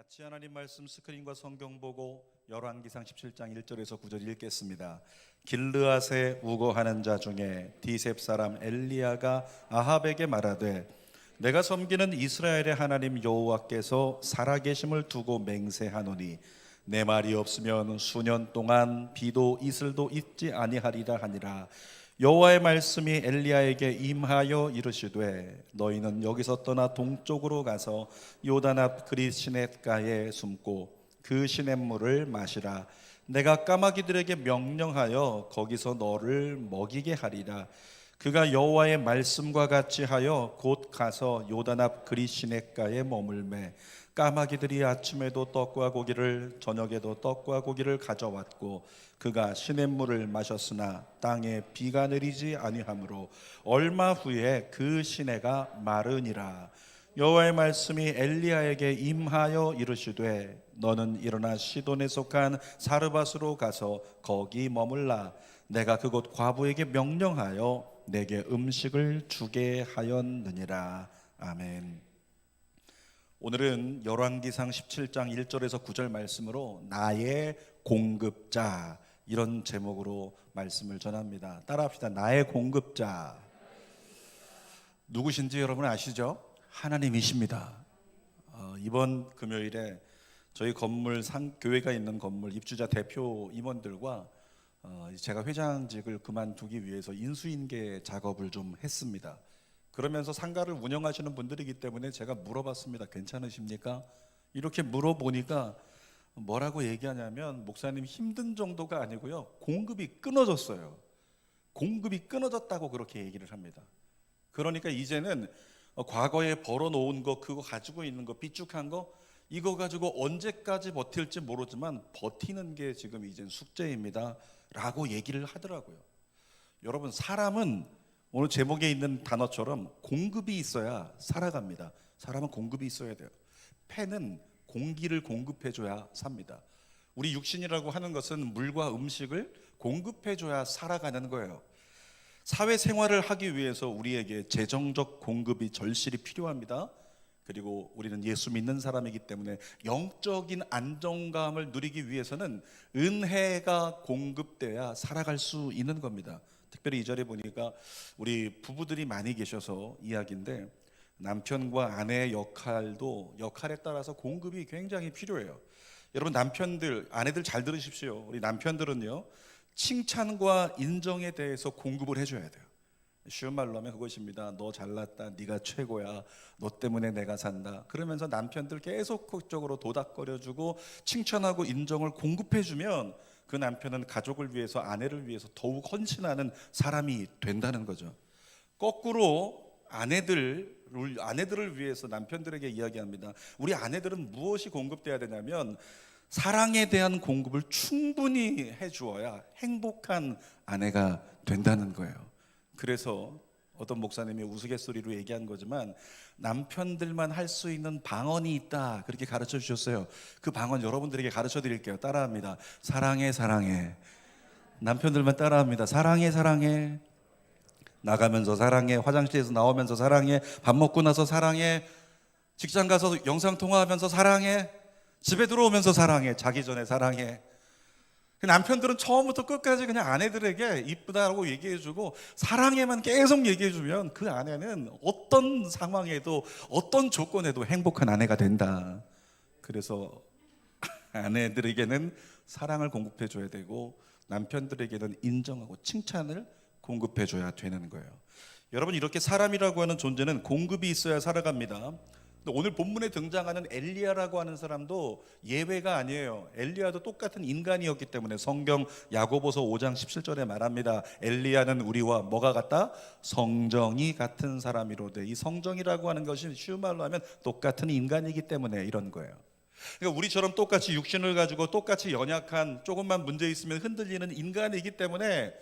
같이 하나님 말씀 스크린과 성경 보고 열왕기상 17장 1절에서 9절 읽겠습니다. 길르앗에 우거하는 자 중에 디셉 사람 엘리야가 아합에게 말하되 내가 섬기는 이스라엘의 하나님 여호와께서 살아계심을 두고 맹세하노니 내 말이 없으면 수년 동안 비도 이슬도 있지 아니하리라 하니라. 여호와의 말씀이 엘리야에게 임하여 이르시되 너희는 여기서 떠나 동쪽으로 가서 요단 앞 그릿 시냇가에 숨고 그 시냇물을 마시라. 내가 까마귀들에게 명령하여 거기서 너를 먹이게 하리라. 그가 여호와의 말씀과 같이 하여 곧 가서 요단 앞 그릿 시냇가에 머물매 까마귀들이 아침에도 떡과 고기를 저녁에도 떡과 고기를 가져왔고 그가 시냇물을 마셨으나 땅에 비가 내리지 아니하므로 얼마 후에 그 시내가 마르니라. 여호와의 말씀이 엘리야에게 임하여 이르시되 너는 일어나 시돈에 속한 사르밧으로 가서 거기 머물라. 내가 그곳 과부에게 명령하여 내게 음식을 주게 하였느니라. 아멘. 오늘은 열왕기상 17장 1절에서 9절 말씀으로 나의 공급자, 이런 제목으로 말씀을 전합니다. 따라합시다. 나의 공급자. 누구신지 여러분 아시죠? 하나님이십니다. 이번 금요일에 저희 건물 교회가 있는 건물 입주자 대표 임원들과 제가 회장직을 그만두기 위해서 인수인계 작업을 좀 했습니다. 그러면서 상가를 운영하시는 분들이기 때문에 제가 물어봤습니다. 괜찮으십니까? 이렇게 물어보니까 뭐라고 얘기하냐면 목사님 힘든 정도가 아니고요, 공급이 끊어졌어요. 공급이 끊어졌다고 그렇게 얘기를 합니다. 그러니까 이제는 과거에 벌어놓은 거, 그거 가지고 있는 거, 삐죽한 거, 이거 가지고 언제까지 버틸지 모르지만 버티는 게 지금 이젠 숙제입니다 라고 얘기를 하더라고요. 여러분, 사람은 오늘 제목에 있는 단어처럼 공급이 있어야 살아갑니다. 사람은 공급이 있어야 돼요. 폐는 공기를 공급해줘야 삽니다. 우리 육신이라고 하는 것은 물과 음식을 공급해줘야 살아가는 거예요. 사회생활을 하기 위해서 우리에게 재정적 공급이 절실히 필요합니다. 그리고 우리는 예수 믿는 사람이기 때문에 영적인 안정감을 누리기 위해서는 은혜가 공급돼야 살아갈 수 있는 겁니다. 특별히 이 자리에 보니까 우리 부부들이 많이 계셔서 이야기인데, 남편과 아내의 역할에 따라서 공급이 굉장히 필요해요. 여러분, 남편들, 아내들 잘 들으십시오. 우리 남편들은요, 칭찬과 인정에 대해서 공급을 해줘야 돼요. 쉬운 말로 하면 그것입니다. 너 잘났다, 네가 최고야, 너 때문에 내가 산다. 그러면서 남편들 계속적으로 도닥거려주고 칭찬하고 인정을 공급해주면 그 남편은 가족을 위해서, 아내를 위해서 더욱 헌신하는 사람이 된다는 거죠. 거꾸로 아내들을 위해서 남편들에게 이야기합니다. 우리 아내들은 무엇이 공급돼야 되냐면 사랑에 대한 공급을 충분히 해주어야 행복한 아내가 된다는 거예요. 그래서 어떤 목사님이 우스갯소리로 얘기한 거지만 남편들만 할 수 있는 방언이 있다, 그렇게 가르쳐 주셨어요. 그 방언 여러분들에게 가르쳐 드릴게요. 따라합니다. 사랑해 사랑해. 남편들만 따라합니다. 사랑해 사랑해. 나가면서 사랑해, 화장실에서 나오면서 사랑해, 밥 먹고 나서 사랑해, 직장 가서 영상통화하면서 사랑해, 집에 들어오면서 사랑해, 자기 전에 사랑해. 남편들은 처음부터 끝까지 그냥 아내들에게 이쁘다고 얘기해주고 사랑해만 계속 얘기해주면 그 아내는 어떤 상황에도 어떤 조건에도 행복한 아내가 된다. 그래서 아내들에게는 사랑을 공급해줘야 되고 남편들에게는 인정하고 칭찬을 공급해줘야 되는 거예요. 여러분, 이렇게 사람이라고 하는 존재는 공급이 있어야 살아갑니다. 오늘 본문에 등장하는 엘리야라고 하는 사람도 예외가 아니에요. 엘리야도 똑같은 인간이었기 때문에 성경 야고보서 5장 17절에 말합니다. 엘리야는 우리와 뭐가 같다? 성정이 같은 사람이로되. 이 성정이라고 하는 것이 쉬운 말로 하면 똑같은 인간이기 때문에 이런 거예요. 그러니까 우리처럼 똑같이 육신을 가지고 똑같이 연약한, 조금만 문제 있으면 흔들리는 인간이기 때문에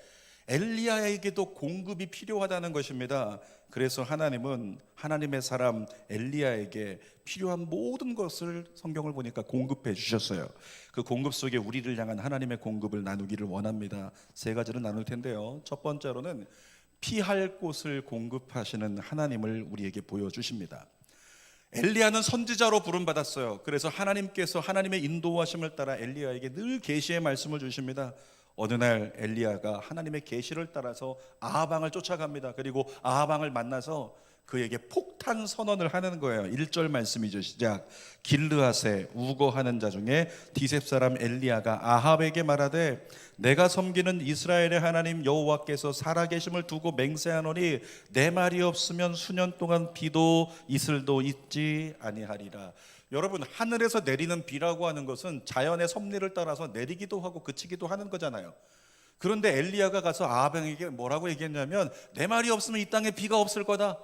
엘리야에게도 공급이 필요하다는 것입니다. 그래서 하나님은 하나님의 사람 엘리야에게 필요한 모든 것을 성경을 보니까 공급해 주셨어요. 그 공급 속에 우리를 향한 하나님의 공급을 나누기를 원합니다. 세 가지를 나눌 텐데요. 첫 번째로는 피할 곳을 공급하시는 하나님을 우리에게 보여주십니다. 엘리야는 선지자로 부름받았어요. 그래서 하나님께서 하나님의 인도하심을 따라 엘리야에게 늘 계시의 말씀을 주십니다. 어느 날 엘리야가 하나님의 계시를 따라서 아하방을 쫓아갑니다. 그리고 아하방을 만나서 그에게 폭탄 선언을 하는 거예요. 1절 말씀이죠. 시작. 길르앗에 우거하는 자 중에 디셉 사람 엘리야가 아합에게 말하되 내가 섬기는 이스라엘의 하나님 여호와께서 살아계심을 두고 맹세하노니 내 말이 없으면 수년 동안 비도 이슬도 있지 아니하리라. 여러분, 하늘에서 내리는 비라고 하는 것은 자연의 섭리를 따라서 내리기도 하고 그치기도 하는 거잖아요. 그런데 엘리야가 가서 아합에게 뭐라고 얘기했냐면 내 말이 없으면 이 땅에 비가 없을 거다.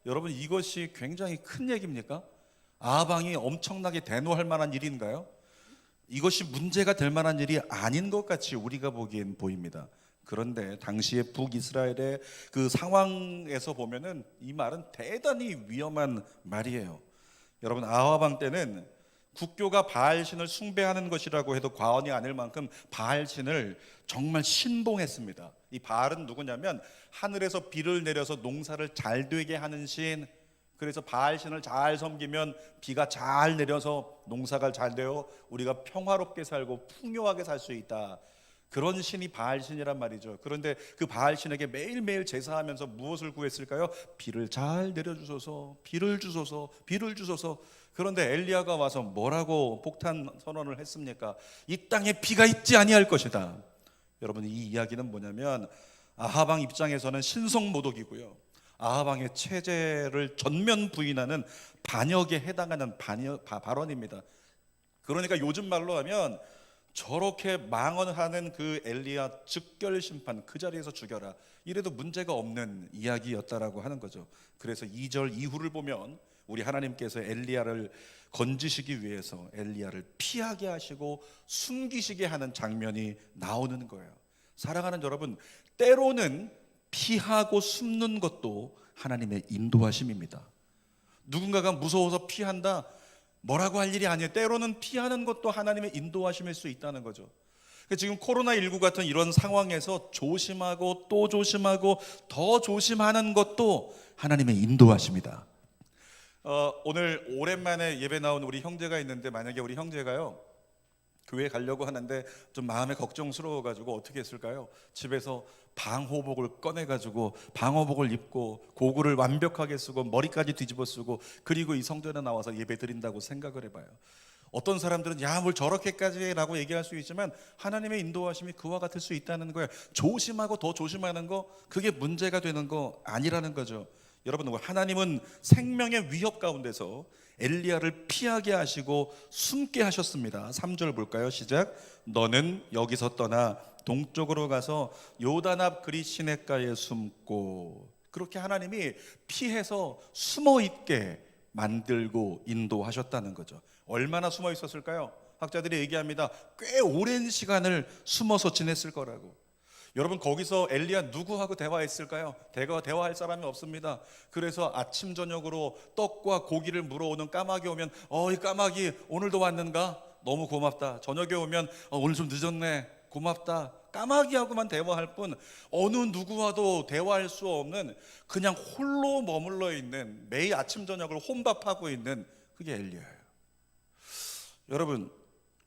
여러분, 이것이 굉장히 큰 얘기입니까? 아합왕이 엄청나게 대노할 만한 일인가요? 이것이 문제가 될 만한 일이 아닌 것 같이 우리가 보기엔 보입니다. 그런데 당시의 북이스라엘의 그 상황에서 보면은 이 말은 대단히 위험한 말이에요. 여러분, 아합왕 때는 국교가 바알신을 숭배하는 것이라고 해도 과언이 아닐 만큼 바알신을 정말 신봉했습니다. 이 바알은 누구냐면 하늘에서 비를 내려서 농사를 잘 되게 하는 신. 그래서 바알신을 잘 섬기면 비가 잘 내려서 농사가 잘 되어 우리가 평화롭게 살고 풍요하게 살 수 있다. 그런 신이 바알신이란 말이죠. 그런데 그 바알신에게 매일매일 제사하면서 무엇을 구했을까요? 비를 잘 내려주소서, 비를 주소서, 비를 주소서. 그런데 엘리야가 와서 뭐라고 폭탄 선언을 했습니까? 이 땅에 비가 있지 아니할 것이다. 여러분, 이 이야기는 뭐냐면 아하방 입장에서는 신성모독이고요, 아하방의 체제를 전면 부인하는 반역에 해당하는 발언입니다. 그러니까 요즘 말로 하면 저렇게 망언하는 그 엘리야 즉결 심판, 그 자리에서 죽여라, 이래도 문제가 없는 이야기였다라고 하는 거죠. 그래서 2절 이후를 보면 우리 하나님께서 엘리야를 건지시기 위해서 엘리야를 피하게 하시고 숨기시게 하는 장면이 나오는 거예요. 사랑하는 여러분, 때로는 피하고 숨는 것도 하나님의 인도하심입니다. 누군가가 무서워서 피한다, 뭐라고 할 일이 아니에요. 때로는 피하는 것도 하나님의 인도하심일 수 있다는 거죠. 지금 코로나19 같은 이런 상황에서 조심하고 또 조심하고 더 조심하는 것도 하나님의 인도하심이다. 오늘 오랜만에 예배 나온 우리 형제가 있는데, 만약에 우리 형제가요 교회 가려고 하는데 좀 마음에 걱정스러워가지고 어떻게 했을까요? 집에서 방호복을 꺼내가지고 방호복을 입고 고글을 완벽하게 쓰고 머리까지 뒤집어 쓰고 그리고 이 성전에 나와서 예배 드린다고 생각을 해봐요. 어떤 사람들은 야, 뭘 저렇게까지 라고 얘기할 수 있지만 하나님의 인도하심이 그와 같을 수 있다는 거예요. 조심하고 더 조심하는 거, 그게 문제가 되는 거 아니라는 거죠. 여러분, 하나님은 생명의 위협 가운데서 엘리야를 피하게 하시고 숨게 하셨습니다. 3절 볼까요? 시작. 너는 여기서 떠나 동쪽으로 가서 요단 앞 그리 시냇가에 숨고. 그렇게 하나님이 피해서 숨어 있게 만들고 인도하셨다는 거죠. 얼마나 숨어 있었을까요? 학자들이 얘기합니다. 꽤 오랜 시간을 숨어서 지냈을 거라고. 여러분, 거기서 엘리야 누구하고 대화했을까요? 대화할 사람이 없습니다. 그래서 아침 저녁으로 떡과 고기를 물어오는 까마귀 오면 이 까마귀 오늘도 왔는가? 너무 고맙다. 저녁에 오면 오늘 좀 늦었네. 고맙다. 까마귀하고만 대화할 뿐 어느 누구와도 대화할 수 없는, 그냥 홀로 머물러 있는, 매일 아침 저녁을 혼밥하고 있는, 그게 엘리야예요. 여러분,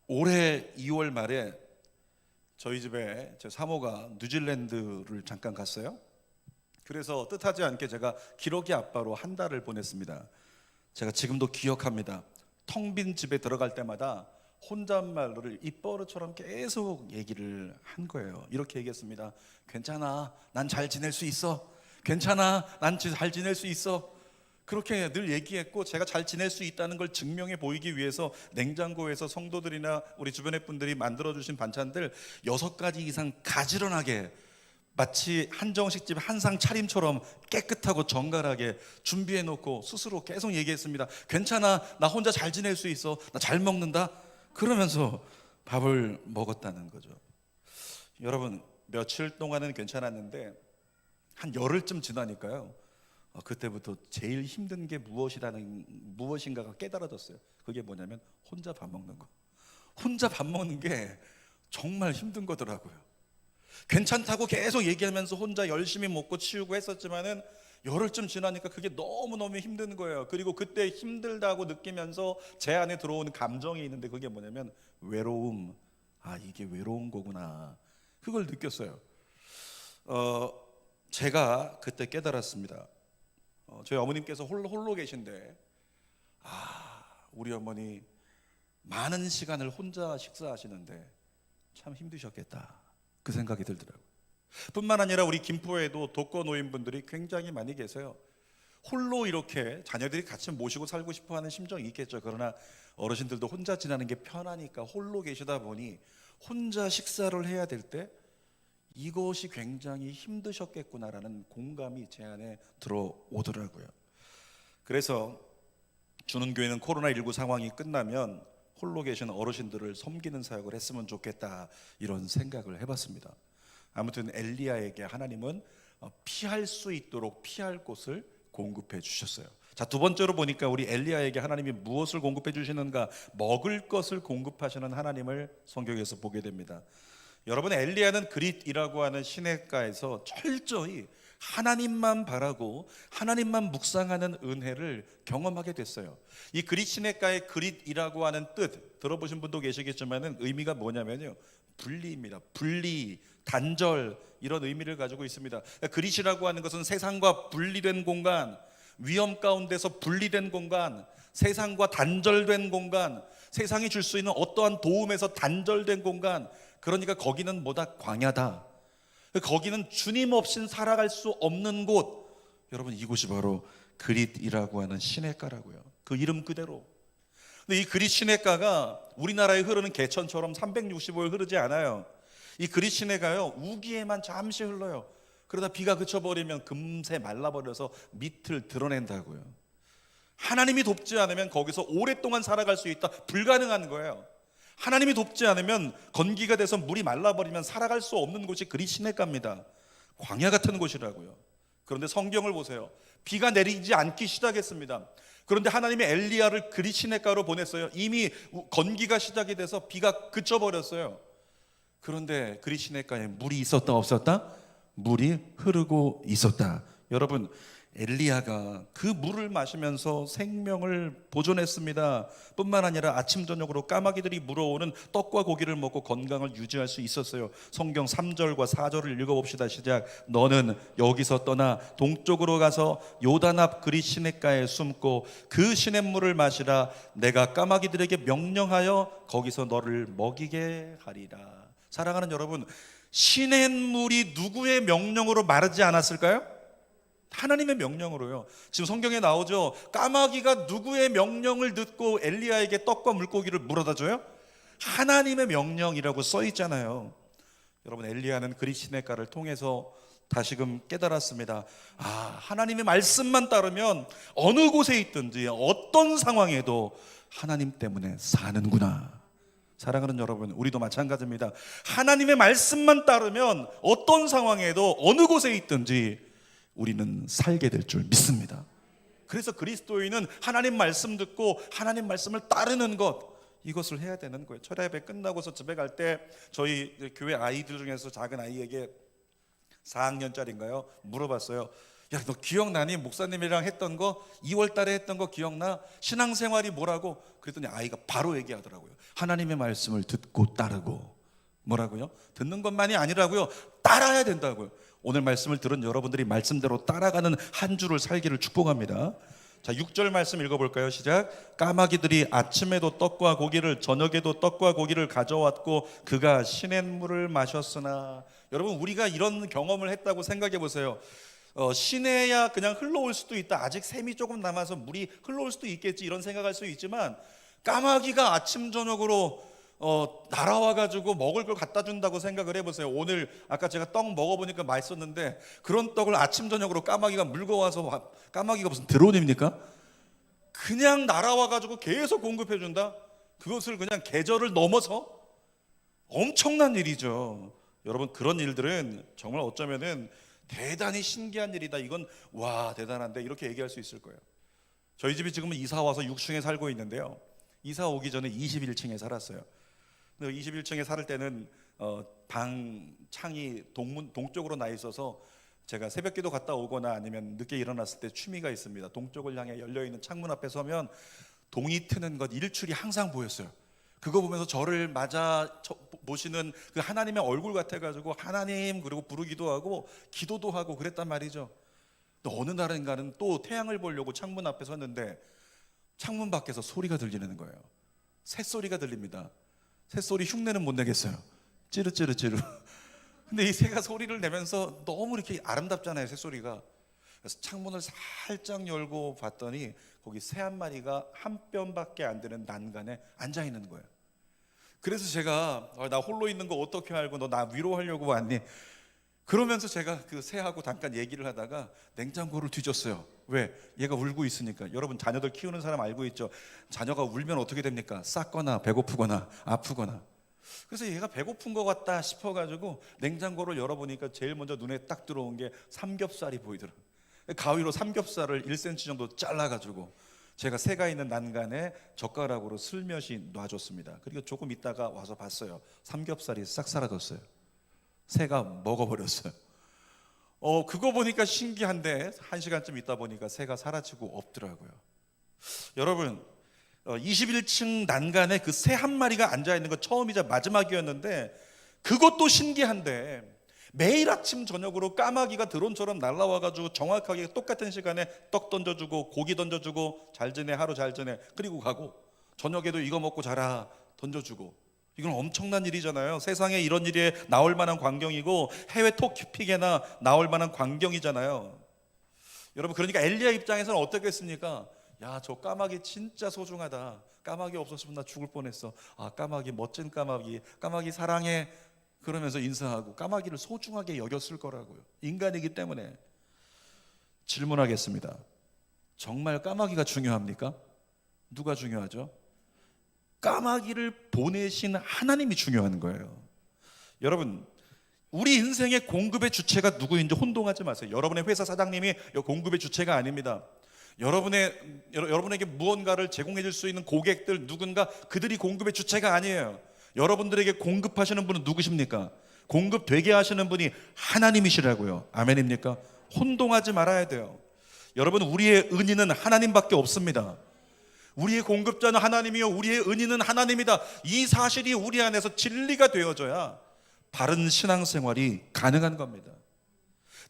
올해 2월 말에 저희 집에 제 사모가 뉴질랜드를 잠깐 갔어요. 그래서 뜻하지 않게 제가 기러기 아빠로 한 달을 보냈습니다. 제가 지금도 기억합니다. 텅 빈 집에 들어갈 때마다 혼잣말을 입버릇처럼 계속 얘기를 한 거예요. 이렇게 얘기했습니다. 괜찮아, 난 잘 지낼 수 있어. 괜찮아, 난 잘 지낼 수 있어. 그렇게 늘 얘기했고, 제가 잘 지낼 수 있다는 걸 증명해 보이기 위해서 냉장고에서 성도들이나 우리 주변의 분들이 만들어주신 반찬들 6가지 이상 가지런하게, 마치 한정식집 한상 차림처럼 깨끗하고 정갈하게 준비해 놓고 스스로 계속 얘기했습니다. 괜찮아, 나 혼자 잘 지낼 수 있어. 나 잘 먹는다. 그러면서 밥을 먹었다는 거죠. 여러분, 며칠 동안은 괜찮았는데 한 열흘쯤 지나니까요, 그때부터 제일 힘든 게 무엇인가가 깨달아졌어요. 그게 뭐냐면 혼자 밥 먹는 거. 혼자 밥 먹는 게 정말 힘든 거더라고요. 괜찮다고 계속 얘기하면서 혼자 열심히 먹고 치우고 했었지만은 열흘쯤 지나니까 그게 너무너무 힘든 거예요. 그리고 그때 힘들다고 느끼면서 제 안에 들어오는 감정이 있는데 그게 뭐냐면 외로움. 아, 이게 외로운 거구나. 그걸 느꼈어요. 제가 그때 깨달았습니다. 저희 어머님께서 홀로 계신데, 우리 어머니 많은 시간을 혼자 식사하시는데 참 힘드셨겠다, 그 생각이 들더라고요. 뿐만 아니라 우리 김포에도 독거 노인분들이 굉장히 많이 계세요. 홀로 이렇게 자녀들이 같이 모시고 살고 싶어하는 심정이 있겠죠. 그러나 어르신들도 혼자 지내는 게 편하니까 홀로 계시다 보니 혼자 식사를 해야 될 때 이것이 굉장히 힘드셨겠구나라는 공감이 제 안에 들어오더라고요. 그래서 주는 교회는 코로나19 상황이 끝나면 홀로 계신 어르신들을 섬기는 사역을 했으면 좋겠다, 이런 생각을 해봤습니다. 아무튼 엘리야에게 하나님은 피할 수 있도록 피할 곳을 공급해 주셨어요. 자, 두 번째로 보니까 우리 엘리야에게 하나님이 무엇을 공급해 주시는가? 먹을 것을 공급하시는 하나님을 성경에서 보게 됩니다. 여러분, 엘리야는 그릿이라고 하는 시냇가에서 철저히 하나님만 바라고 하나님만 묵상하는 은혜를 경험하게 됐어요. 이 그릿 시냇가의 그릿이라고 하는 뜻 들어보신 분도 계시겠지만 의미가 뭐냐면요, 분리입니다. 분리, 단절, 이런 의미를 가지고 있습니다. 그릿이라고 하는 것은 세상과 분리된 공간, 위험 가운데서 분리된 공간, 세상과 단절된 공간, 세상이 줄 수 있는 어떠한 도움에서 단절된 공간. 그러니까 거기는 뭐다? 광야다. 거기는 주님 없인 살아갈 수 없는 곳. 여러분, 이곳이 바로 그릿이라고 하는 시냇가라고요. 그 이름 그대로. 근데 이 그릿 시냇가가 우리나라에 흐르는 개천처럼 365일 흐르지 않아요. 이 그릿 시내가요, 우기에만 잠시 흘러요. 그러다 비가 그쳐버리면 금세 말라버려서 밑을 드러낸다고요. 하나님이 돕지 않으면 거기서 오랫동안 살아갈 수 있다, 불가능한 거예요. 하나님이 돕지 않으면 건기가 돼서 물이 말라버리면 살아갈 수 없는 곳이 그릿 시냇가입니다. 광야 같은 곳이라고요. 그런데 성경을 보세요. 비가 내리지 않기 시작했습니다. 그런데 하나님이 엘리야를 그릿 시냇가로 보냈어요. 이미 건기가 시작이 돼서 비가 그쳐버렸어요. 그런데 그릿 시냇가에 물이 있었다 없었다? 물이 흐르고 있었다. 여러분, 엘리야가 그 물을 마시면서 생명을 보존했습니다. 뿐만 아니라 아침 저녁으로 까마귀들이 물어오는 떡과 고기를 먹고 건강을 유지할 수 있었어요. 성경 3절과 4절을 읽어봅시다. 시작. 너는 여기서 떠나 동쪽으로 가서 요단 앞 그릿 시냇가에 숨고 그 시냇물을 마시라. 내가 까마귀들에게 명령하여 거기서 너를 먹이게 하리라. 사랑하는 여러분, 시냇물이 누구의 명령으로 마르지 않았을까요? 하나님의 명령으로요. 지금 성경에 나오죠. 까마귀가 누구의 명령을 듣고 엘리야에게 떡과 물고기를 물어다 줘요? 하나님의 명령이라고 써 있잖아요. 여러분, 엘리야는 그릿 시냇가를 통해서 다시금 깨달았습니다. 하나님의 말씀만 따르면 어느 곳에 있든지 어떤 상황에도 하나님 때문에 사는구나. 사랑하는 여러분, 우리도 마찬가지입니다. 하나님의 말씀만 따르면 어떤 상황에도 어느 곳에 있든지 우리는 살게 될 줄 믿습니다. 그래서 그리스도인은 하나님 말씀 듣고 하나님 말씀을 따르는 것, 이것을 해야 되는 거예요. 철야 예배 끝나고서 집에 갈 때 저희 교회 아이들 중에서 작은 아이에게 4학년짜리인가요? 물어봤어요. 야, 너 기억나니? 목사님이랑 했던 거, 2월 달에 했던 거 기억나? 신앙생활이 뭐라고? 그랬더니 아이가 바로 얘기하더라고요. 하나님의 말씀을 듣고 따르고. 뭐라고요? 듣는 것만이 아니라고요, 따라야 된다고요. 오늘 말씀을 들은 여러분들이 말씀대로 따라가는 한 주를 살기를 축복합니다. 자, 6절 말씀 읽어볼까요? 시작. 까마귀들이 아침에도 떡과 고기를, 저녁에도 떡과 고기를 가져왔고 그가 시냇물을 마셨으나. 여러분, 우리가 이런 경험을 했다고 생각해 보세요. 시내야 그냥 흘러올 수도 있다, 아직 샘이 조금 남아서 물이 흘러올 수도 있겠지, 이런 생각할 수 있지만 까마귀가 아침 저녁으로 날아와가지고 먹을 걸 갖다 준다고 생각을 해보세요. 오늘 아까 제가 떡 먹어보니까 맛있었는데 그런 떡을 아침 저녁으로 까마귀가 물고 와서, 까마귀가 무슨 드론입니까? 그냥 날아와가지고 계속 공급해준다? 그것을 그냥 계절을 넘어서? 엄청난 일이죠. 여러분, 그런 일들은 정말 어쩌면은 대단히 신기한 일이다, 이건 와 대단한데, 이렇게 얘기할 수 있을 거예요. 저희 집이 지금은 이사 와서 6층에 살고 있는데요, 이사 오기 전에 21층에 살았어요. 21층에 살 때는 방 창이 동쪽으로 나 있어서 제가 새벽기도 갔다 오거나 아니면 늦게 일어났을 때 취미가 있습니다. 동쪽을 향해 열려있는 창문 앞에 서면 동이 트는 것, 일출이 항상 보였어요. 그거 보면서 저를 맞아 보시는 그 하나님의 얼굴 같아가지고 하나님 그리고 부르기도 하고 기도도 하고 그랬단 말이죠. 또 어느 날인가는 또 태양을 보려고 창문 앞에 섰는데 창문 밖에서 소리가 들리는 거예요. 새소리가 들립니다. 새소리 흉내는 못 내겠어요. 찌르찌르찌르. 근데 이 새가 소리를 내면서 너무 이렇게 아름답잖아요, 새소리가. 그래서 창문을 살짝 열고 봤더니 거기 새 한 마리가 한 뼘밖에 안 되는 난간에 앉아 있는 거예요. 그래서 제가 나 홀로 있는 거 어떻게 알고 너 나 위로하려고 왔니? 그러면서 제가 그 새하고 잠깐 얘기를 하다가 냉장고를 뒤졌어요. 왜? 얘가 울고 있으니까. 여러분 자녀들 키우는 사람 알고 있죠? 자녀가 울면 어떻게 됩니까? 쌌거나 배고프거나 아프거나. 그래서 얘가 배고픈 것 같다 싶어가지고 냉장고를 열어보니까 제일 먼저 눈에 딱 들어온 게 삼겹살이 보이더라고요. 가위로 삼겹살을 1cm 정도 잘라가지고 제가 새가 있는 난간에 젓가락으로 슬며시 놔줬습니다. 그리고 조금 있다가 와서 봤어요. 삼겹살이 싹 사라졌어요. 새가 먹어버렸어요. 그거 보니까 신기한데 1시간쯤 있다 보니까 새가 사라지고 없더라고요. 여러분 21층 난간에 그 새 한 마리가 앉아있는 거 처음이자 마지막이었는데 그것도 신기한데 매일 아침 저녁으로 까마귀가 드론처럼 날아와가지고 정확하게 똑같은 시간에 떡 던져주고 고기 던져주고 잘 지내 하루 잘 지내 그리고 가고 저녁에도 이거 먹고 자라 던져주고 이건 엄청난 일이잖아요. 세상에 이런 일이 나올 만한 광경이고 해외 토픽에나 나올 만한 광경이잖아요. 여러분 그러니까 엘리야 입장에서는 어떻겠습니까? 야, 저 까마귀 진짜 소중하다. 까마귀 없었으면 나 죽을 뻔했어. 아, 까마귀 멋진 까마귀, 까마귀 사랑해. 그러면서 인사하고 까마귀를 소중하게 여겼을 거라고요. 인간이기 때문에. 질문하겠습니다. 정말 까마귀가 중요합니까? 누가 중요하죠? 까마귀를 보내신 하나님이 중요한 거예요. 여러분 우리 인생의 공급의 주체가 누구인지 혼동하지 마세요. 여러분의 회사 사장님이 공급의 주체가 아닙니다. 여러분에게 무언가를 제공해 줄 수 있는 고객들 누군가 그들이 공급의 주체가 아니에요. 여러분들에게 공급하시는 분은 누구십니까? 공급되게 하시는 분이 하나님이시라고요. 아멘입니까? 혼동하지 말아야 돼요. 여러분 우리의 은인은 하나님밖에 없습니다. 우리의 공급자는 하나님이요 우리의 은인은 하나님이다. 이 사실이 우리 안에서 진리가 되어져야 바른 신앙생활이 가능한 겁니다.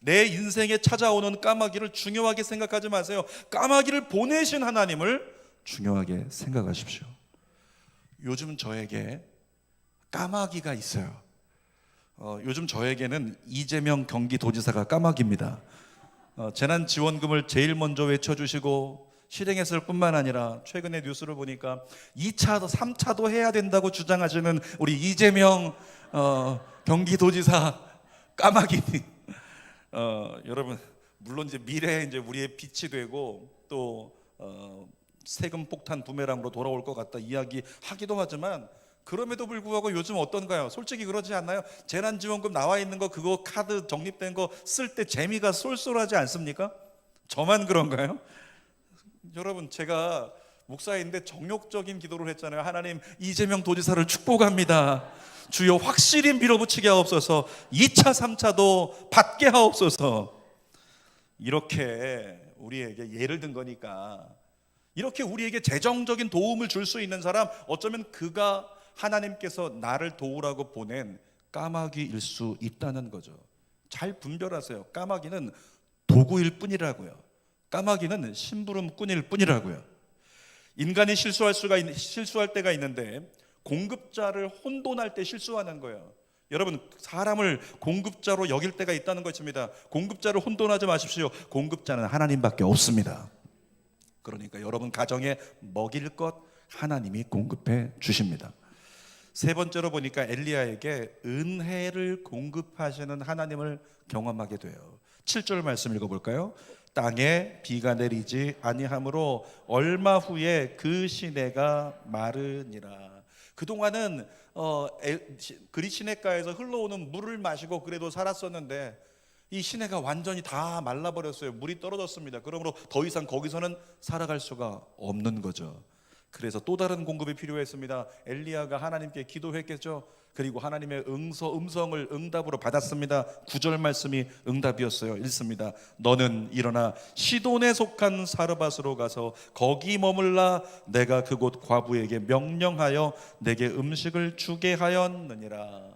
내 인생에 찾아오는 까마귀를 중요하게 생각하지 마세요. 까마귀를 보내신 하나님을 중요하게 생각하십시오. 요즘 저에게 까마귀가 있어요. 요즘 저에게는 이재명 경기도지사가 까마귀입니다. 재난지원금을 제일 먼저 외쳐주시고 실행했을 뿐만 아니라 최근에 뉴스를 보니까 2차도 3차도 해야 된다고 주장하시는 우리 이재명 경기도지사 까마귀님. 여러분 물론 이제 미래에 이제 우리의 빛이 되고 또 세금 폭탄 부메랑으로 돌아올 것 같다 이야기하기도 하지만 그럼에도 불구하고 요즘 어떤가요? 솔직히 그러지 않나요? 재난지원금 나와 있는 거 그거 카드 적립된 거 쓸 때 재미가 쏠쏠하지 않습니까? 저만 그런가요? 여러분 제가 목사인데 정욕적인 기도를 했잖아요. 하나님 이재명 도지사를 축복합니다. 주여 확실히 밀어붙이게 하옵소서. 2차 3차도 받게 하옵소서. 이렇게 우리에게 예를 든 거니까 이렇게 우리에게 재정적인 도움을 줄 수 있는 사람 어쩌면 그가 하나님께서 나를 도우라고 보낸 까마귀일 수 있다는 거죠. 잘 분별하세요. 까마귀는 도구일 뿐이라고요. 까마귀는 심부름꾼일 뿐이라고요. 인간이 실수할 때가 있는데 공급자를 혼돈할 때 실수하는 거예요. 여러분 사람을 공급자로 여길 때가 있다는 것입니다. 공급자를 혼돈하지 마십시오. 공급자는 하나님밖에 없습니다. 그러니까 여러분 가정에 먹일 것 하나님이 공급해 주십니다. 세 번째로 보니까 엘리야에게 은혜를 공급하시는 하나님을 경험하게 돼요. 7절 말씀 읽어볼까요? 땅에 비가 내리지 아니하므로 얼마 후에 그 시내가 마르니라. 그동안은 그리 시내가에서 흘러오는 물을 마시고 그래도 살았었는데 이 시내가 완전히 다 말라버렸어요. 물이 떨어졌습니다. 그러므로 더 이상 거기서는 살아갈 수가 없는 거죠. 그래서 또 다른 공급이 필요했습니다. 엘리야가 하나님께 기도했겠죠. 그리고 하나님의 음성을 응답으로 받았습니다. 9절 말씀이 응답이었어요. 읽습니다. 너는 일어나 시돈에 속한 사르밧으로 가서 거기 머물라. 내가 그곳 과부에게 명령하여 내게 음식을 주게 하였느니라.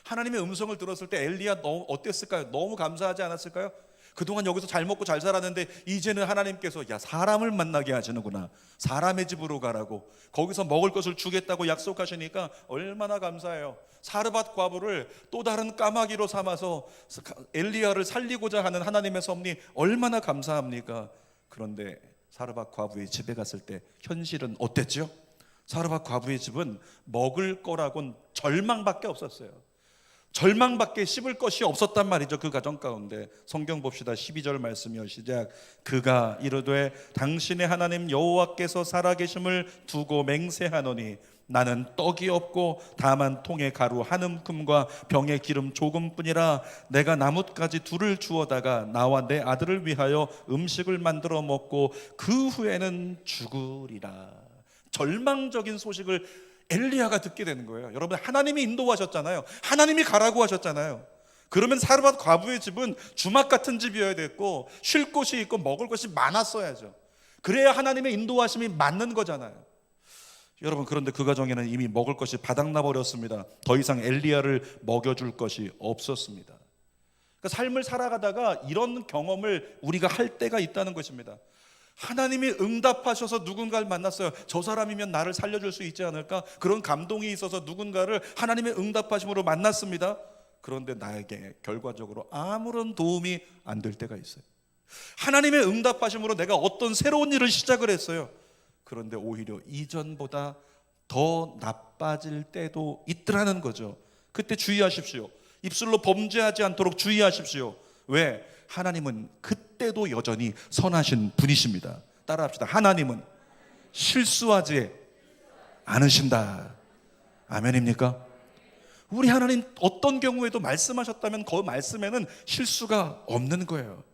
하나님의 음성을 들었을 때 엘리야 너무 어땠을까요? 너무 감사하지 않았을까요? 그동안 여기서 잘 먹고 잘 살았는데 이제는 하나님께서 야, 사람을 만나게 하시는구나. 사람의 집으로 가라고, 거기서 먹을 것을 주겠다고 약속하시니까 얼마나 감사해요. 사르밧 과부를 또 다른 까마귀로 삼아서 엘리야를 살리고자 하는 하나님의 섭리 얼마나 감사합니까? 그런데 사르밧 과부의 집에 갔을 때 현실은 어땠죠? 사르밧 과부의 집은 먹을 거라곤 절망밖에 없었어요. 절망밖에 씹을 것이 없었단 말이죠. 그 가정 가운데. 성경 봅시다. 12절 말씀이요, 시작. 그가 이르되 당신의 하나님 여호와께서 살아계심을 두고 맹세하노니 나는 떡이 없고 다만 통에 가루 한 움큼과 병에 기름 조금뿐이라. 내가 나뭇가지 둘을 주워다가 나와 내 아들을 위하여 음식을 만들어 먹고 그 후에는 죽으리라. 절망적인 소식을 엘리야가 듣게 되는 거예요. 여러분, 하나님이 인도하셨잖아요. 하나님이 가라고 하셨잖아요. 그러면 사르밧 과부의 집은 주막 같은 집이어야 됐고 쉴 곳이 있고 먹을 것이 많았어야죠. 그래야 하나님의 인도하심이 맞는 거잖아요. 여러분, 그런데 그 가정에는 이미 먹을 것이 바닥나 버렸습니다. 더 이상 엘리야를 먹여줄 것이 없었습니다. 그러니까 삶을 살아가다가 이런 경험을 우리가 할 때가 있다는 것입니다. 하나님이 응답하셔서 누군가를 만났어요. 저 사람이면 나를 살려줄 수 있지 않을까? 그런 감동이 있어서 누군가를 하나님의 응답하심으로 만났습니다. 그런데 나에게 결과적으로 아무런 도움이 안 될 때가 있어요. 하나님의 응답하심으로 내가 어떤 새로운 일을 시작을 했어요. 그런데 오히려 이전보다 더 나빠질 때도 있더라는 거죠. 그때 주의하십시오. 입술로 범죄하지 않도록 주의하십시오. 왜? 하나님은 그때도 여전히 선하신 분이십니다. 따라합시다. 하나님은 실수하지 않으신다. 아멘입니까? 우리 하나님 어떤 경우에도 말씀하셨다면 그 말씀에는 실수가 없는 거예요.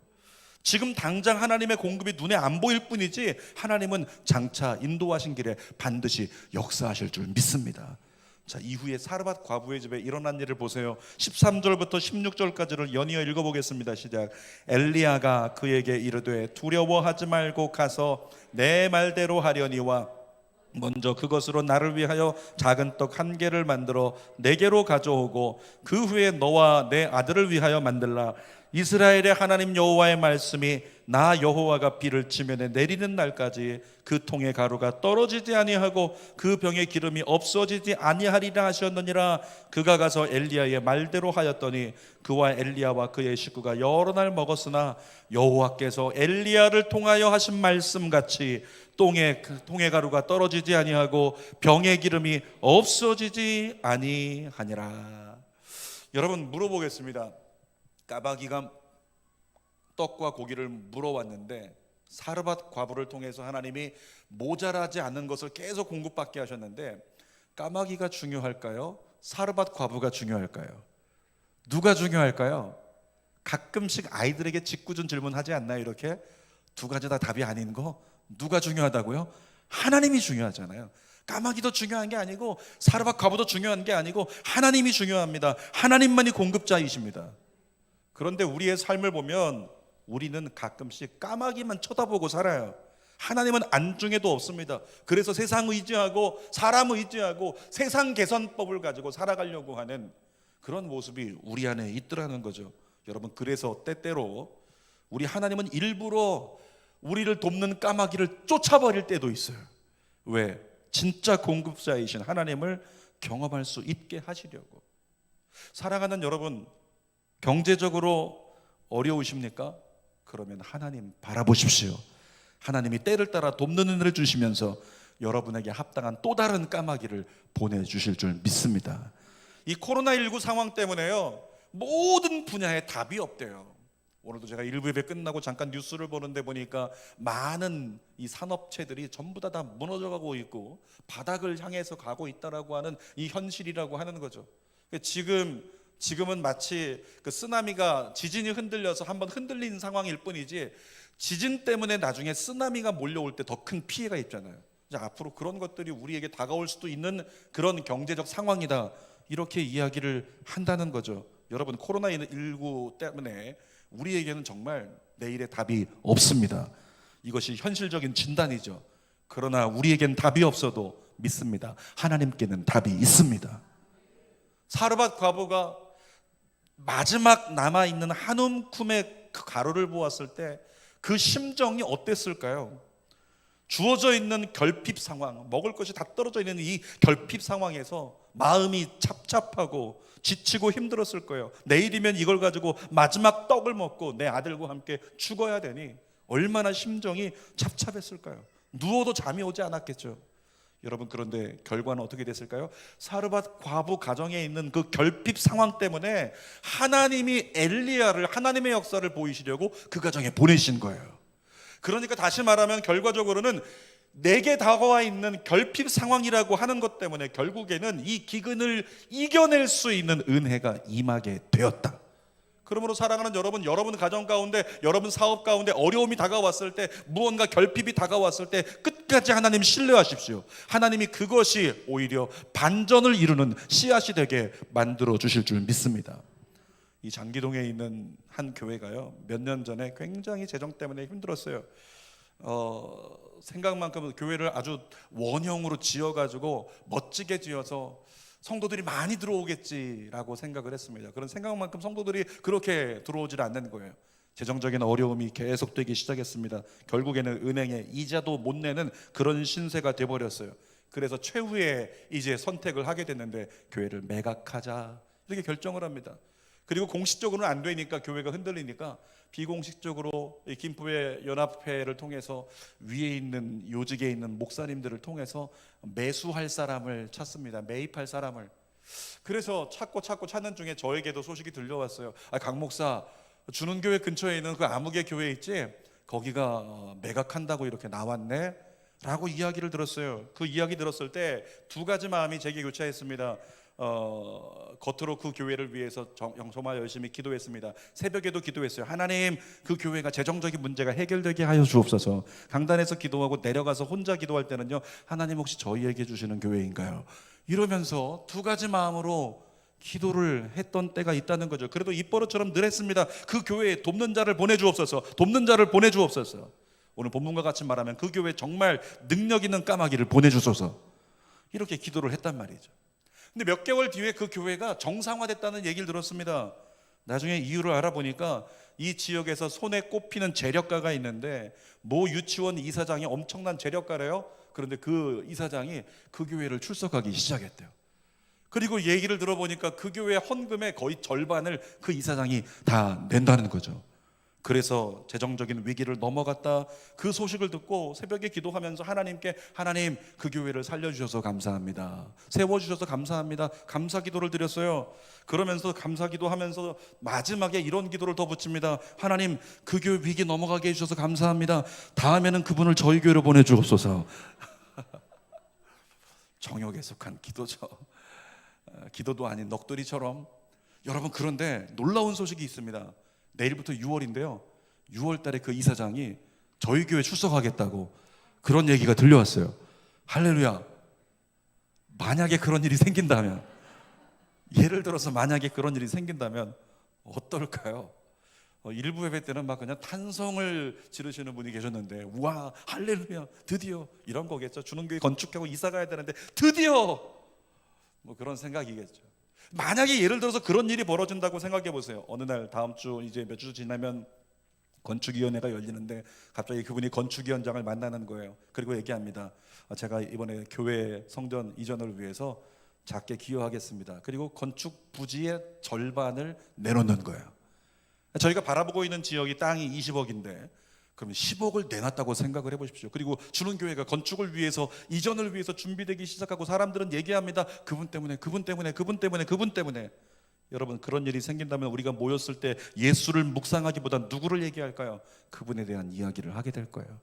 지금 당장 하나님의 공급이 눈에 안 보일 뿐이지 하나님은 장차 인도하신 길에 반드시 역사하실 줄 믿습니다. 자, 이후에 사르밧 과부의 집에 일어난 일을 보세요. 13절부터 16절까지를 연이어 읽어보겠습니다. 시작. 엘리야가 그에게 이르되 두려워하지 말고 가서 내 말대로 하려니와 먼저 그것으로 나를 위하여 작은 떡 한 개를 만들어 내게로 가져오고 그 후에 너와 내 아들을 위하여 만들라. 이스라엘의 하나님 여호와의 말씀이 나 여호와가 비를 지면에 내리는 날까지 그 통의 가루가 떨어지지 아니하고 그 병의 기름이 없어지지 아니하리라 하셨느니라. 그가 가서 엘리야의 말대로 하였더니 그와 엘리야와 그의 식구가 여러 날 먹었으나 여호와께서 엘리야를 통하여 하신 말씀같이 통의 가루가 떨어지지 아니하고 병의 기름이 없어지지 아니하니라. 여러분, 물어보겠습니다. 까마귀가 떡과 고기를 물어왔는데 사르밧 과부를 통해서 하나님이 모자라지 않는 것을 계속 공급받게 하셨는데 까마귀가 중요할까요? 사르밧 과부가 중요할까요? 누가 중요할까요? 가끔씩 아이들에게 짓궂은 질문하지 않나요? 이렇게 두 가지 다 답이 아닌 거 누가 중요하다고요? 하나님이 중요하잖아요. 까마귀도 중요한 게 아니고 사르밧 과부도 중요한 게 아니고 하나님이 중요합니다. 하나님만이 공급자이십니다. 그런데 우리의 삶을 보면 우리는 가끔씩 까마귀만 쳐다보고 살아요. 하나님은 안중에도 없습니다. 그래서 세상 의지하고 사람 의지하고 세상 개선법을 가지고 살아가려고 하는 그런 모습이 우리 안에 있더라는 거죠. 여러분, 그래서 때때로 우리 하나님은 일부러 우리를 돕는 까마귀를 쫓아버릴 때도 있어요. 왜? 진짜 공급자이신 하나님을 경험할 수 있게 하시려고. 사랑하는 여러분, 경제적으로 어려우십니까? 그러면 하나님 바라보십시오. 하나님이 때를 따라 돕는 은혜를 주시면서 여러분에게 합당한 또 다른 까마귀를 보내주실 줄 믿습니다. 이 코로나19 상황 때문에요, 모든 분야에 답이 없대요. 오늘도 제가 일부 예배 끝나고 잠깐 뉴스를 보는데 보니까 많은 이 산업체들이 전부 다 무너져가고 있고 바닥을 향해서 가고 있다라고 하는 이 현실이라고 하는 거죠. 지금은 마치 그 쓰나미가 지진이 흔들려서 한번 흔들린 상황일 뿐이지 지진 때문에 나중에 쓰나미가 몰려올 때 더 큰 피해가 있잖아요. 이제 앞으로 그런 것들이 우리에게 다가올 수도 있는 그런 경제적 상황이다, 이렇게 이야기를 한다는 거죠. 여러분, 코로나19 때문에 우리에게는 정말 내일의 답이 없습니다. 이것이 현실적인 진단이죠. 그러나 우리에겐 답이 없어도 믿습니다. 하나님께는 답이 있습니다. 사르밧 과부가 마지막 남아있는 한 움큼의 그 가루를 보았을 때 그 심정이 어땠을까요? 주어져 있는 결핍 상황, 먹을 것이 다 떨어져 있는 이 결핍 상황에서 마음이 찹찹하고 지치고 힘들었을 거예요. 내일이면 이걸 가지고 마지막 떡을 먹고 내 아들과 함께 죽어야 되니 얼마나 심정이 찹찹했을까요? 누워도 잠이 오지 않았겠죠. 여러분, 그런데 결과는 어떻게 됐을까요? 사르밧 과부 가정에 있는 그 결핍 상황 때문에 하나님이 엘리야를, 하나님의 역사를 보이시려고 그 가정에 보내신 거예요. 그러니까 다시 말하면 결과적으로는 내게 다가와 있는 결핍 상황이라고 하는 것 때문에 결국에는 이 기근을 이겨낼 수 있는 은혜가 임하게 되었다. 그러므로 사랑하는 여러분, 여러분 가정 가운데, 여러분 사업 가운데 어려움이 다가왔을 때, 무언가 결핍이 다가왔을 때 끝까지 하나님 신뢰하십시오. 하나님이 그것이 오히려 반전을 이루는 씨앗이 되게 만들어 주실 줄 믿습니다. 이 장기동에 있는 한 교회가요, 몇 년 전에 굉장히 재정 때문에 힘들었어요. 생각만큼 교회를 아주 원형으로 지어가지고 멋지게 지어서 성도들이 많이 들어오겠지라고 생각을 했습니다. 그런 생각만큼 성도들이 그렇게 들어오질 않는 거예요. 재정적인 어려움이 계속되기 시작했습니다. 결국에는 은행에 이자도 못 내는 그런 신세가 돼버렸어요. 그래서 최후의 이제 선택을 하게 됐는데 교회를 매각하자, 이렇게 결정을 합니다. 그리고 공식적으로는 안 되니까, 교회가 흔들리니까 비공식적으로 이 김포회 연합회를 통해서 위에 있는 요직에 있는 목사님들을 통해서 매수할 사람을 찾습니다. 매입할 사람을. 그래서 찾고 찾는 중에 저에게도 소식이 들려왔어요. 강 목사, 주는교회 근처에 있는 그 아무개 교회 있지? 거기가 매각한다고 이렇게 나왔네? 라고 이야기를 들었어요. 그 이야기 들었을 때 두 가지 마음이 제게 교차했습니다. 겉으로 그 교회를 위해서 정말 열심히 기도했습니다. 새벽에도 기도했어요. 하나님, 그 교회가 재정적인 문제가 해결되게 하여 주옵소서. 강단에서 기도하고 내려가서 혼자 기도할 때는요, 하나님 혹시 저희에게 주시는 교회인가요? 이러면서 두 가지 마음으로 기도를 했던 때가 있다는 거죠. 그래도 입버릇처럼 늘 했습니다. 그 교회에 돕는 자를 보내주옵소서, 돕는 자를 보내주옵소서. 오늘 본문과 같이 말하면 그 교회에 정말 능력 있는 까마귀를 보내주소서, 이렇게 기도를 했단 말이죠. 근데 몇 개월 뒤에 그 교회가 정상화됐다는 얘기를 들었습니다. 나중에 이유를 알아보니까 이 지역에서 손에 꼽히는 재력가가 있는데 모 유치원 이사장이 엄청난 재력가래요. 그런데 그 이사장이 그 교회를 출석하기 시작했대요. 그리고 얘기를 들어보니까 그 교회 헌금의 거의 절반을 그 이사장이 다 낸다는 거죠. 그래서 재정적인 위기를 넘어갔다. 그 소식을 듣고 새벽에 기도하면서 하나님께, 하나님, 그 교회를 살려주셔서 감사합니다, 세워주셔서 감사합니다, 감사 기도를 드렸어요. 그러면서 감사 기도하면서 마지막에 이런 기도를 더 붙입니다. 하나님, 그 교회 위기 넘어가게 해주셔서 감사합니다. 다음에는 그분을 저희 교회로 보내주옵소서. 정욕에 속한 기도죠. 기도도 아닌 넋두리처럼. 여러분, 그런데 놀라운 소식이 있습니다. 내일부터 6월인데요 6월 달에 그 이사장이 저희 교회 출석하겠다고 그런 얘기가 들려왔어요. 할렐루야. 만약에 그런 일이 생긴다면, 예를 들어서 만약에 그런 일이 생긴다면 어떨까요? 일부 예배 때는 막 그냥 탄성을 지르시는 분이 계셨는데, 우와, 할렐루야, 드디어, 이런 거겠죠. 주는교회 건축하고 이사 가야 되는데 드디어, 뭐 그런 생각이겠죠. 만약에 예를 들어서 그런 일이 벌어진다고 생각해 보세요. 어느 날 다음 주, 이제 몇 주 지나면 건축위원회가 열리는데 갑자기 그분이 건축위원장을 만나는 거예요. 그리고 얘기합니다. 제가 이번에 교회 성전 이전을 위해서 작게 기여하겠습니다. 그리고 건축 부지의 절반을 내놓는 거예요. 저희가 바라보고 있는 지역이 땅이 20억인데 그럼 10억을 내놨다고 생각을 해보십시오. 그리고 주는 교회가 건축을 위해서, 이전을 위해서 준비되기 시작하고 사람들은 얘기합니다. 그분 때문에, 그분 때문에, 그분 때문에, 그분 때문에. 여러분, 그런 일이 생긴다면 우리가 모였을 때 예수를 묵상하기보다 누구를 얘기할까요? 그분에 대한 이야기를 하게 될 거예요.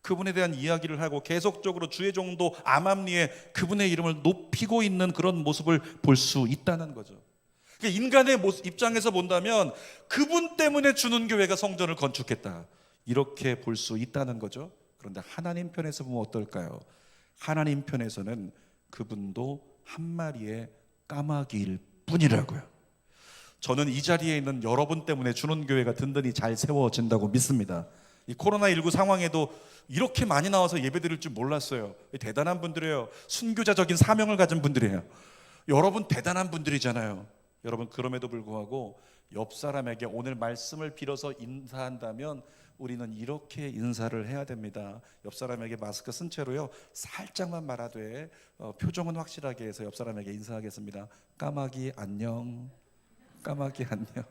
그분에 대한 이야기를 하고 계속적으로 주의 종도 암암리에 그분의 이름을 높이고 있는 그런 모습을 볼 수 있다는 거죠. 인간의 입장에서 본다면 그분 때문에 주는 교회가 성전을 건축했다, 이렇게 볼 수 있다는 거죠. 그런데 하나님 편에서 보면 어떨까요? 하나님 편에서는 그분도 한 마리의 까마귀일 뿐이라고요. 저는 이 자리에 있는 여러분 때문에 주는교회가 든든히 잘 세워진다고 믿습니다. 이 코로나19 상황에도 이렇게 많이 나와서 예배드릴 줄 몰랐어요. 대단한 분들이에요. 순교자적인 사명을 가진 분들이에요. 여러분 대단한 분들이잖아요. 여러분, 그럼에도 불구하고 옆 사람에게 오늘 말씀을 빌어서 인사한다면 우리는 이렇게 인사를 해야 됩니다. 옆 사람에게 마스크 쓴 채로요, 살짝만 말하되 표정은 확실하게 해서 옆 사람에게 인사하겠습니다. 까마귀 안녕. 까마귀 안녕.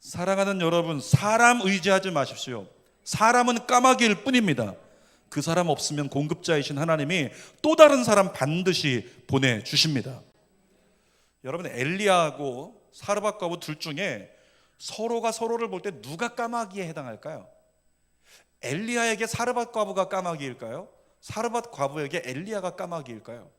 사랑하는 여러분, 사람 의지하지 마십시오. 사람은 까마귀일 뿐입니다. 그 사람 없으면 공급자이신 하나님이 또 다른 사람 반드시 보내주십니다. 여러분, 엘리야하고 사르밧 과부 둘 중에 서로가 서로를 볼 때 누가 까마귀에 해당할까요? 엘리야에게 사르밧 과부가 까마귀일까요? 사르밧 과부에게 엘리야가 까마귀일까요?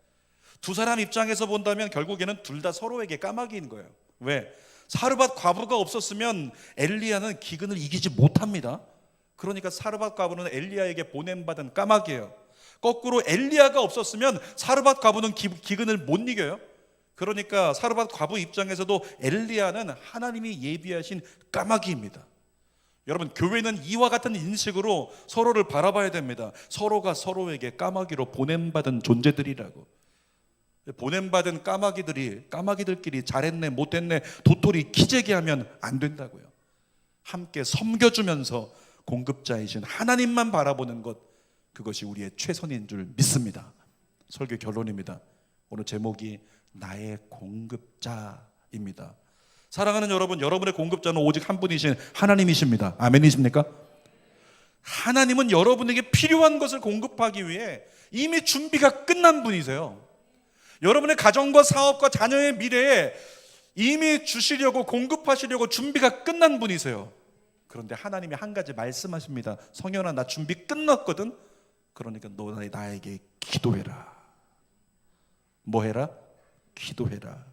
두 사람 입장에서 본다면 결국에는 둘 다 서로에게 까마귀인 거예요. 왜? 사르밧 과부가 없었으면 엘리야는 기근을 이기지 못합니다. 그러니까 사르밧 과부는 엘리야에게 보냄받은 까마귀예요. 거꾸로 엘리야가 없었으면 사르밧 과부는 기근을 못 이겨요. 그러니까 사르밧 과부 입장에서도 엘리야는 하나님이 예비하신 까마귀입니다. 여러분, 교회는 이와 같은 인식으로 서로를 바라봐야 됩니다. 서로가 서로에게 까마귀로 보냄받은 존재들이라고. 보냄받은 까마귀들끼리 잘했네 못했네 도토리 키재기 하면 안 된다고요. 함께 섬겨주면서 공급자이신 하나님만 바라보는 것, 그것이 우리의 최선인 줄 믿습니다. 설교 결론입니다. 오늘 제목이 나의 공급자입니다. 사랑하는 여러분, 여러분의 공급자는 오직 한 분이신 하나님이십니다. 아멘이십니까? 하나님은 여러분에게 필요한 것을 공급하기 위해 이미 준비가 끝난 분이세요. 여러분의 가정과 사업과 자녀의 미래에 이미 주시려고 공급하시려고 준비가 끝난 분이세요. 그런데 하나님이 한 가지 말씀하십니다. 성현아, 나 준비 끝났거든. 그러니까 너 나에게 기도해라. 뭐 해라? 기도해라.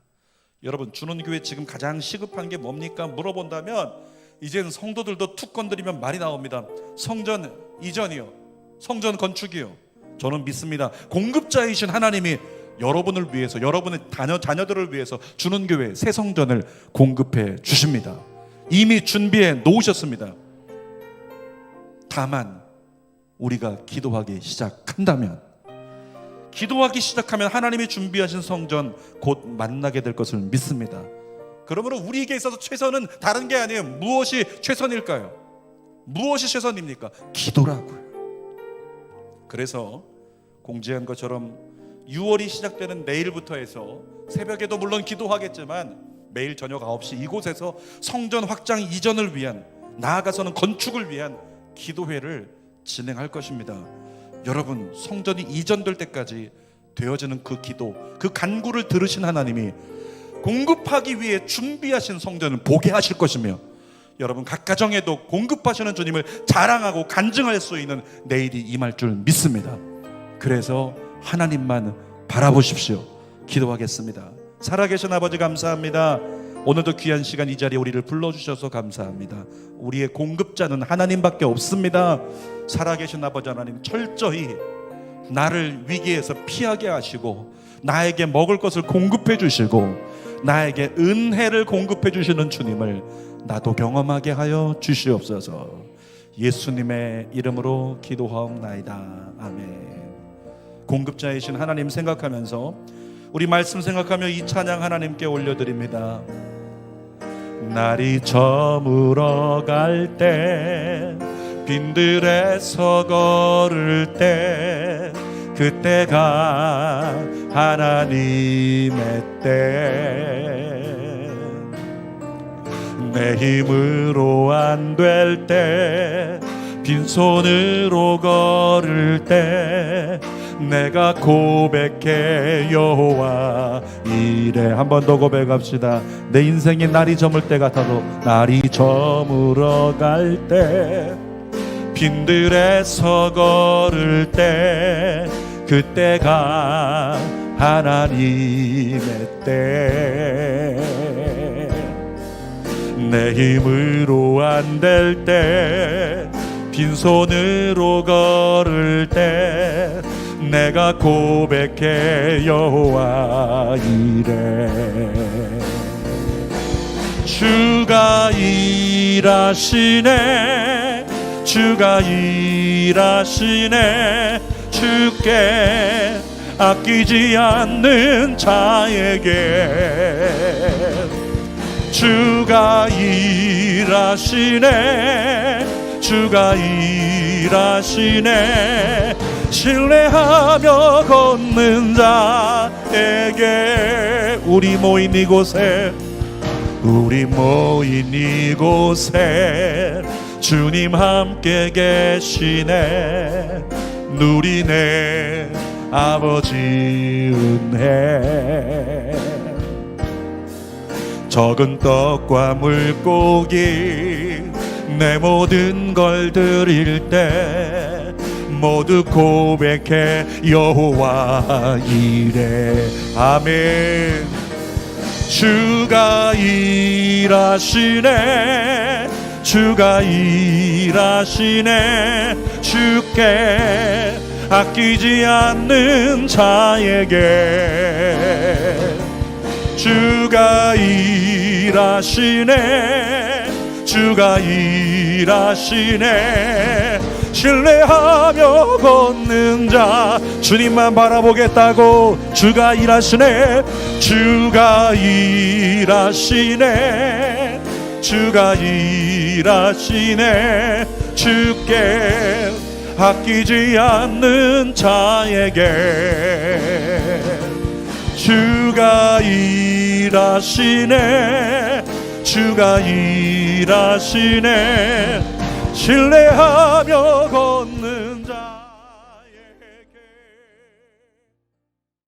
여러분, 주는교회 지금 가장 시급한 게 뭡니까? 물어본다면 이제는 성도들도 툭 건드리면 말이 나옵니다. 성전 이전이요, 성전 건축이요. 저는 믿습니다. 공급자이신 하나님이 여러분을 위해서, 여러분의 자녀들을 위해서 주는교회 새 성전을 공급해 주십니다. 이미 준비해 놓으셨습니다. 다만 우리가 기도하기 시작하면 하나님이 준비하신 성전 곧 만나게 될 것을 믿습니다. 그러므로 우리에게 있어서 최선은 다른 게 아니에요. 무엇이 최선일까요? 무엇이 최선입니까? 기도라고요. 그래서 공지한 것처럼 6월이 시작되는 내일부터 해서 새벽에도 물론 기도하겠지만 매일 저녁 9시 이곳에서 성전 확장 이전을 위한, 나아가서는 건축을 위한 기도회를 진행할 것입니다. 여러분, 성전이 이전될 때까지 되어지는 그 기도, 그 간구를 들으신 하나님이 공급하기 위해 준비하신 성전을 보게 하실 것이며, 여러분 각 가정에도 공급하시는 주님을 자랑하고 간증할 수 있는 내일이 임할 줄 믿습니다. 그래서 하나님만 바라보십시오. 기도하겠습니다. 살아계신 아버지, 감사합니다. 오늘도 귀한 시간 이 자리에 우리를 불러주셔서 감사합니다. 우리의 공급자는 하나님밖에 없습니다. 살아계신 아버지 하나님, 철저히 나를 위기에서 피하게 하시고 나에게 먹을 것을 공급해 주시고 나에게 은혜를 공급해 주시는 주님을 나도 경험하게 하여 주시옵소서. 예수님의 이름으로 기도하옵나이다. 아멘. 공급자이신 하나님 생각하면서, 우리 말씀 생각하며 이 찬양 하나님께 올려드립니다. 날이 저물어 갈 때, 빈들에서 걸을 때, 그때가 하나님의 때. 내 힘으로 안 될 때, 빈손으로 걸을 때, 내가 고백해 여호와 이래. 한 번 더 고백합시다. 내 인생이 날이 저물 때 같아도, 날이 저물어 갈 때, 빈들에서 걸을 때, 그때가 하나님의 때. 내 힘으로 안 될 때, 빈손으로 걸을 때 내가 고백해 여호와 이래. 주가 일하시네, 주가 일하시네. 주께 아끼지 않는 자에게 주가 일하시네, 주가 일하시네. 신뢰하며 걷는 자에게 우리 모인 이곳에, 우리 모인 이곳에 주님 함께 계시네. 누리네 아버지 은혜. 적은 떡과 물고기 내 모든 걸 드릴 때 모두 고백해 여호와 이래. 아멘. 주가 일하시네, 주가 일하시네. 주께 아끼지 않는 자에게 주가 일하시네, 주가 일하시네. 신뢰하며 걷는 자 주님만 바라보겠다고 주가 일하시네, 주가 일하시네, 주가 일하시네. 주께 아끼지 않는 자에게 주가 일하시네, 주가 일하시네. 신뢰하며 걷는